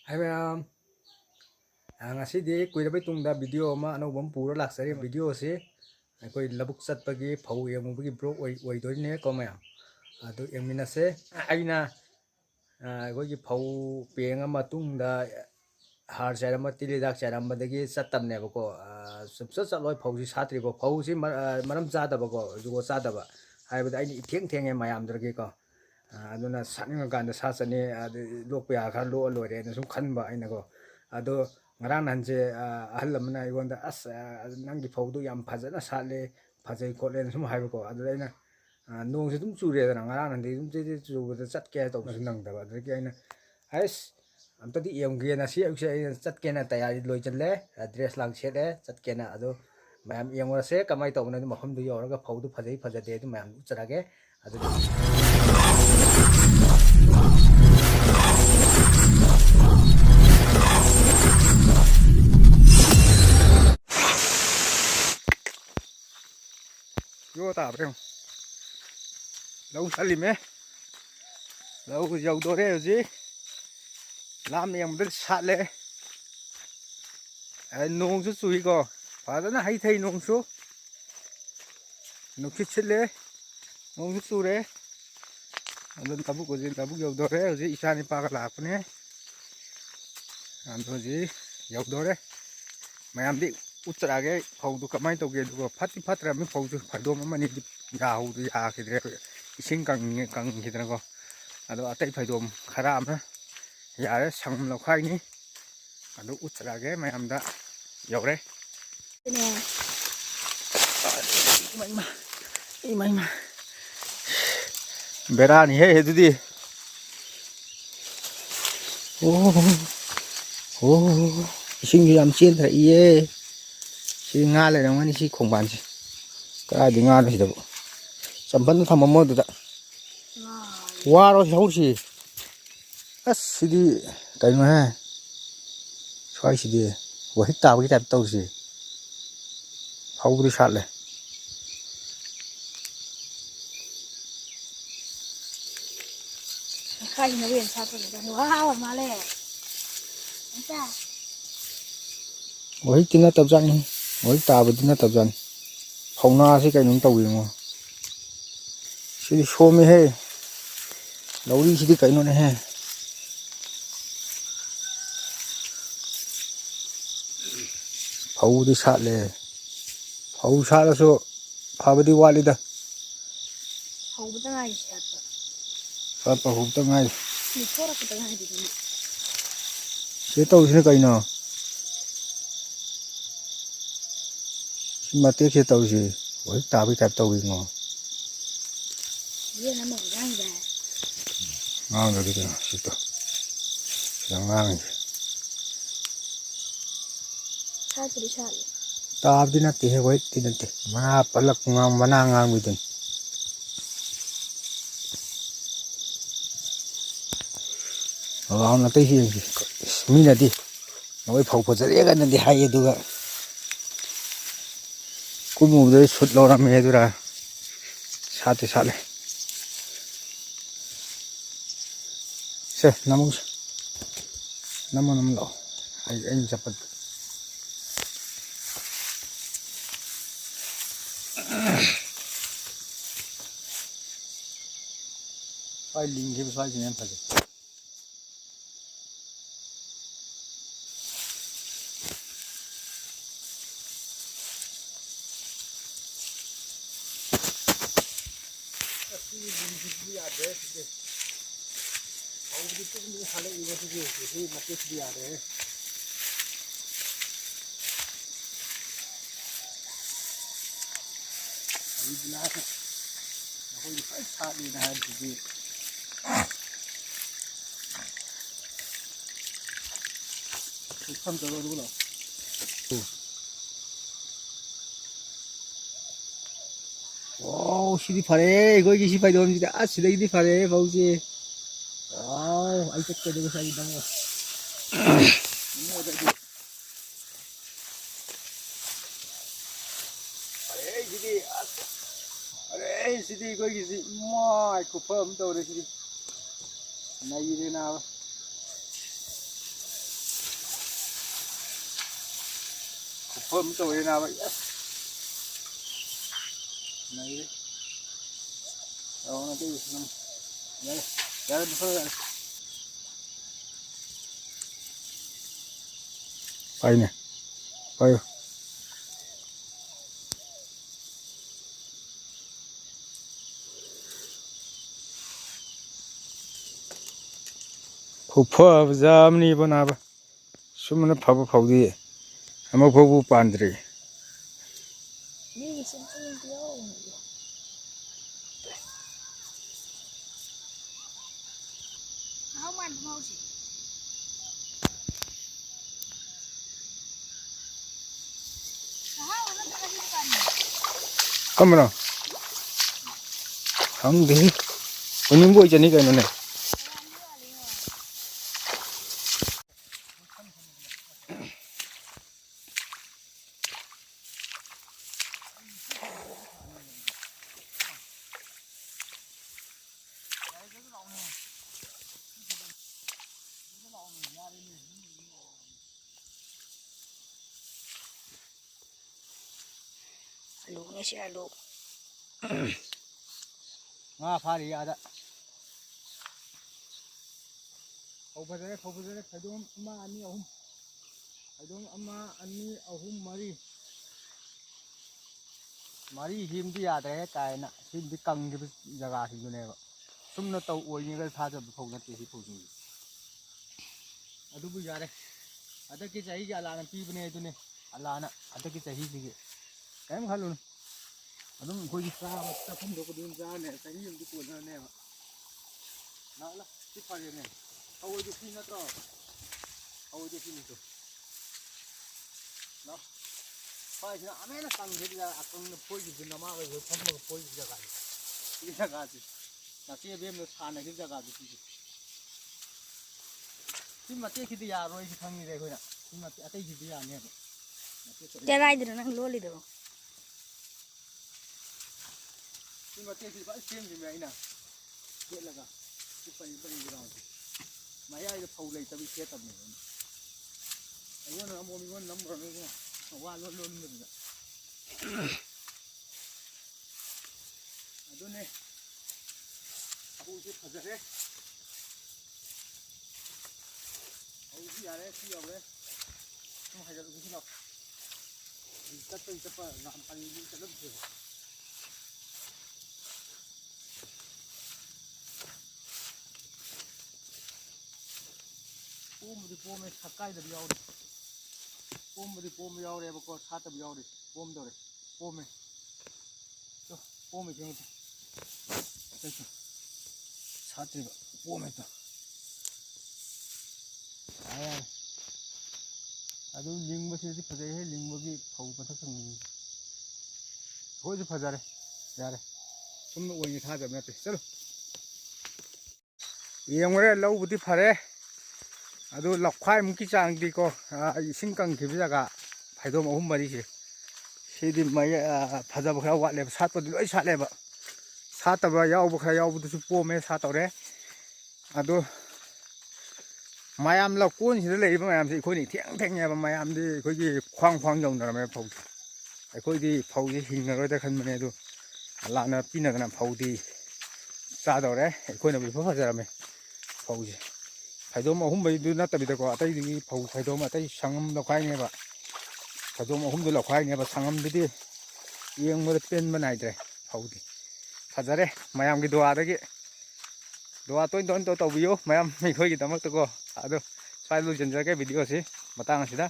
Hai ma'am, ngasi kuirabay tungda video ama anobam pura laksari video si koi labuk satpagi phau yamubagi blog oidorine ko ma'am adu yangminase aina koi phau penga matungda har chairama tilidak chairama dagi satamne bako subsa chaloi phau si satri bo phau si maram chada bako jugo chada ba haibada aini itheng thenge mayam dragi ko aduna saninga ganda sasane lokpa ya khan lo lore na sum khanba aina ko ado ngarang nanje ahal lamna igonda nangi phaudu yam phajana sale phajai khole na sum haiba ko ado aina nong se dum chure da ngarang nan dum je chu chatke to su nang da adagi aina ais amtadi yamge na si aina chatke na tayari loi challe dress lang sete chatke na ado mayam yamwa se kamai to na mafam du yoraga phaudu phajai phajade du mayam ucharage ado yo ta brem lâu salim lâu dầu đồ đấy gì làm em rất sát lệ nông chút suy co phải đó là hay thay nông số nông chút chết lệ nông chút suy đấy lần tabu dầu đồ đấy gì isa này pa cái lạc này ăn thôi gì dầu đồ đấy mày ăn đi utsara cái phồng tụ kamai tụ cái tụ phát ra mới phồng tụ phải đom mà này gạo tụ cái đấy sinh càng cái đó co ado atai phải đom khara mà yare sang lo khai ni ado utsara ge mayam da yore nè mai bera ni he du di ising yam chen thai ye si nga le dang ni si khong ban si ka di nga ni da sampan tham mo da wa ro hau si sidi cái mà ha xoay sidi của hít tàu cái đẹp tàu gì hậu đi sát này khai nó biển sao rồi wow mà lẹ cha của hít tin nó tập dần của hít tàu tin nó tập dần không na cái nón tàu gì mà sidi show me he lâu đi sidi cái nón này he phau đi sát lệ phau sát là số phau đi qua đi đó hầu bên ngay sát phau tông ngay đi thôi là cái ngay đi sẽ tàu sẽ cái nào mà tiếc sẽ tàu gì với tàu bị tàu tàu gì ngon vậy là mình đang về ngon rồi đi kìa sẽ tàu đang ngon sao thì đi sao tàu đi nát thì với thì nát mà palak ngang mà ngang với tin ông là cái gì mình là đi nói phau phau cái này đi hay được cũng mua đấy sốt lâu lắm hết rồi à sát này xem năm lọ anh chập phải linh cái phải gì em phải không cho đúng rồi 시디 파래 이거 이게 시파이 dom니다 시디 파래 보지 아이 tekke 되고 사이 너무 아래 시디 이거 이게 뭐 이거 펌 또 그래 시디 나이래 나 form ꯇꯧꯋꯦ ꯅꯥꯕ yes ꯅꯩꯔꯦ ꯇꯧꯅ ꯇꯧ ꯅꯝ ꯌꯥꯔꯦ ꯌꯥꯔꯦ ꯐꯔꯦ ꯌꯥꯔꯦ ꯄꯥꯏꯅꯦ ꯄꯥꯏꯌꯣ ꯈꯨꯐꯕ ꯑꯃꯅꯤꯕ ꯅꯥꯕ ꯁꯨꯝꯅ ꯐꯕ ꯐꯧꯗꯤ ꯑꯃ ꯐꯥꯎꯕ ꯄꯥꯟꯗ꯭ꯔꯤ Ni sentí Dios. How man mouse? How na kasi kan? ꯀꯝꯕꯅꯣ ꯈꯪꯗꯦ ꯎꯅꯤꯡꯕ ꯑꯣꯏꯖꯅꯤ ꯀꯩꯅꯣꯅꯦ Alu ni si alu. ꯉꯥ ꯐꯥꯔꯤ ꯑꯥꯗ ꯐꯧ ꯐꯖꯔꯦ ꯐꯩꯗꯣꯝ ꯑꯃ ꯑꯅꯤ ꯑꯍꯨꯝ ꯐꯩꯗꯣꯝ ꯑꯃ ꯑꯅꯤ ꯑꯍꯨꯝ ꯃꯔꯤ ꯁꯤꯃꯗꯤ ꯌꯥꯗ꯭ꯔꯦ ꯀꯥꯏꯅ ꯁꯤꯃꯗꯤ ꯀꯪꯈꯤꯕ ꯖꯒꯥꯁꯤꯡꯗꯨꯅꯦꯕ ꯁꯨꯝꯅ ꯇꯧ ꯑꯣꯏꯅꯤꯡꯉꯒ ꯊꯥꯖꯕ ꯐꯧ ꯅꯠꯇꯦ ꯁꯤ ꯐꯧꯁꯤꯡꯁꯦ ꯑꯗꯨꯕꯨ ꯌꯥꯔꯦ ꯍꯟꯗꯛꯀꯤ ꯆꯍꯤꯒꯤ ꯑꯂꯥꯅ ꯄꯤꯕꯅꯦ ꯑꯗꯨꯅꯦ ꯑꯂꯥꯅ ꯍꯟꯗꯛꯀꯤ ꯆꯍꯤꯁꯤꯒꯤ ꯀꯔꯤꯝ ꯈꯜꯂꯨꯅꯨ ꯑꯗꯨꯝ ꯑꯩꯈꯣꯏꯒꯤ ꯆꯥꯕ ꯆꯥꯐꯝ ꯊꯣꯛꯄꯗꯤ ꯑꯗꯨꯝ ꯆꯥꯔꯅꯦ ꯆꯍꯤ ꯑꯃꯗꯤ ꯀꯣꯟꯅꯔꯅꯦꯕ ꯂꯥꯛ ꯁꯤ ꯐꯔꯦꯅꯦ ꯐꯧꯗꯤ ꯁꯤ ꯅꯠꯇ꯭ꯔꯣ ꯐꯧꯗꯤ ꯁꯤ ꯅꯠꯇ꯭ꯔꯣ ꯂꯥꯛ ꯁ꯭ꯋꯥꯏꯁꯤꯅ ꯑꯃꯦꯅ ꯀꯪꯈꯤꯕ ꯑꯀꯪꯅ ꯐꯣꯏꯈꯤꯕꯗꯨ ꯅꯃꯥꯈꯩꯁꯨ ꯐꯝꯃꯒ ꯐꯣꯏꯈꯤꯕ ꯖꯒꯥꯁꯤ ꯁꯤ ꯖꯒꯥꯁꯤ ꯅꯥꯆꯦ ꯑꯕꯦꯝꯅ ꯁꯥꯟꯅꯈꯤꯕ ꯖꯒꯥꯁꯤ ꯁꯤꯁꯦ ꯁꯤ ꯃꯇꯦꯛꯁꯤꯗꯤ ꯌꯥꯔꯣꯏ ꯁꯤ ꯈꯪꯉꯤꯗ ꯑꯩꯈꯣꯏꯅ ꯁꯤ ꯃꯇꯦꯛ ꯑꯇꯩꯁꯤꯗꯤ ꯌꯥꯅꯦꯕ Terai nang loli do. ꯁꯤ ꯃꯇꯦꯛꯁꯤ ꯐꯖꯅ ꯁꯦꯝꯈꯤꯕꯅꯦ ꯑꯩꯅ ꯁꯦꯠꯂꯒ ꯁꯤ ꯄꯔꯤ ꯒ꯭ꯔꯥꯎꯟꯁꯤ ꯃꯌꯥꯏꯗ ꯐꯧ ꯂꯩꯇꯕꯒꯤ ꯁꯦꯠꯇꯕꯅꯦꯕ ꯑꯩꯉꯣꯟꯗ ꯑꯃꯨꯛ ꯃꯤꯉꯣꯟꯗ ꯅꯝꯕ꯭ꯔꯅꯤꯀꯣ ꯋꯥ ꯂꯣꯟꯕꯗꯨꯗ ꯑꯗꯨꯅꯦ ꯐꯧꯁꯤ ꯐꯖꯔꯦ ꯐꯧꯁꯤ ꯌꯥꯔꯦ ꯁꯤ ꯌꯧꯔꯦ ꯁꯨꯝ ꯍꯥꯏꯒꯠꯂꯨꯕꯁꯤ ꯂꯥꯛ ꯆꯠꯄ ꯂꯥꯝ ꯄꯜꯂꯤ ꯆꯠꯂꯝꯗꯦꯕ ꯄꯣꯝꯕꯗꯤ ꯄꯣꯝꯃꯦ ꯁꯛꯀꯥꯏꯗꯕ ꯌꯥꯎꯔꯤ ꯄꯣꯝꯕꯗꯤ ꯄꯣꯝꯕ ꯌꯥꯎꯔꯦꯕꯀꯣ ꯁꯥꯠꯇꯕ ꯌꯥꯎꯔꯤ ꯄꯣꯝꯗꯧꯔꯦ ꯄꯣꯝꯃꯦ ꯄꯣꯝꯃꯦ ꯀꯩꯅꯣ ꯁꯥꯠꯇ꯭ꯔꯤꯕ ꯄꯣꯝꯃꯦ ꯇꯣ ꯌꯥꯔꯦ ꯑꯗꯨ ꯂꯤꯡꯕꯁꯤꯗꯤ ꯐꯖꯩꯍꯦ ꯂꯤꯡꯕꯒꯤ ꯐꯧ ꯃꯊꯛ ꯊꯪꯕꯁꯤ ꯑꯩꯈꯣꯏꯁꯨ ꯐꯖꯔꯦ ꯌꯥꯔꯦ ꯁꯨꯝꯅ ꯑꯣꯏꯅ ꯊꯥꯖꯕ ꯅꯠꯇꯦ ꯆꯠꯂꯣ ꯌꯦꯡꯉꯨꯔꯦ ꯂꯧꯕꯨꯗꯤ ꯐꯔꯦ ꯑꯗꯨ ꯂꯧꯈꯥꯏꯃꯨꯛꯀꯤ ꯆꯥꯡꯗꯤꯀꯣ ꯏꯁꯤꯡ ꯀꯪꯈꯤꯕ ꯖꯒꯥ ꯐꯩꯗꯣꯝ ꯑꯍꯨꯝ ꯃꯔꯤꯁꯦ ꯁꯤꯗꯤ ꯐꯖꯕ ꯈꯔ ꯋꯥꯠꯂꯦꯕ ꯁꯥꯠꯄꯗꯤ ꯂꯣꯏ ꯁꯥꯠꯂꯦꯕ ꯁꯥꯠꯇꯕ ꯌꯥꯎꯕ ꯈꯔ ꯌꯥꯎꯕꯗꯨꯁꯨ ꯄꯣꯝꯃꯦ ꯁꯥꯠꯇꯧꯔꯦ ꯑꯗꯨ ꯃꯌꯥꯝ ꯂꯧꯀꯣꯟꯁꯤꯗ ꯂꯩꯔꯤꯕ ꯃꯌꯥꯝꯁꯦ ꯑꯩꯈꯣꯏꯅ ꯊꯦꯡꯉꯦꯕ ꯃꯌꯥꯝꯗꯤ ꯑꯩꯈꯣꯏꯒꯤ ꯈ꯭ꯋꯥꯡ ꯌꯧꯅꯔꯝꯃꯦꯕ ꯐꯧꯁꯦ ꯑꯩꯈꯣꯏꯗꯤ ꯐꯧꯁꯦ ꯍꯤꯡꯉꯔꯣꯏꯗ ꯈꯟꯕꯅꯦ ꯑꯗꯨ ꯂꯥꯟꯅ ꯄꯤꯅꯗꯅ ꯐꯧꯗꯤ ꯆꯥꯗꯧꯔꯦ ꯑꯩꯈꯣꯏꯅꯕꯨ ꯏꯐ ꯐꯖꯔꯝꯃꯦ ꯐꯧꯁꯦ ꯐꯩꯗꯣꯝ ꯑꯍꯨꯝꯕꯩꯗꯨ ꯅꯠꯇꯕꯤꯗꯀꯣ ꯑꯇꯩꯗꯨꯒꯤ ꯐꯧ ꯐꯩꯗꯣꯝ ꯑꯇꯩ ꯁꯪꯉꯝ ꯂꯧꯈꯥꯏꯅꯦꯕ ꯐꯩꯗꯣꯝ ꯑꯍꯨꯝꯗꯨ ꯂꯧꯈꯥꯏꯅꯦꯕ ꯁꯪꯉꯝꯗꯨꯗꯤ ꯌꯦꯡꯕꯗ ꯄꯦꯟꯕ ꯅꯥꯏꯗ꯭ꯔꯦ ꯐꯧꯗꯤ ꯐꯖꯔꯦ ꯃꯌꯥꯝꯒꯤ ꯗꯨꯋꯥꯗꯒꯤ ꯗꯨꯋꯥ ꯇꯣꯏ ꯇꯧꯕꯤꯌꯨ ꯃꯌꯥꯝ ꯑꯩꯈꯣꯏꯒꯤꯗꯃꯛꯇꯀꯣ ꯑꯗꯣ ꯁ꯭ꯋꯥꯏꯗ ꯂꯣꯏꯁꯤꯟꯖꯔꯒꯦ ꯚꯤꯗꯤꯑꯣꯁꯤ ꯃꯇꯥꯡ ꯑꯁꯤꯗ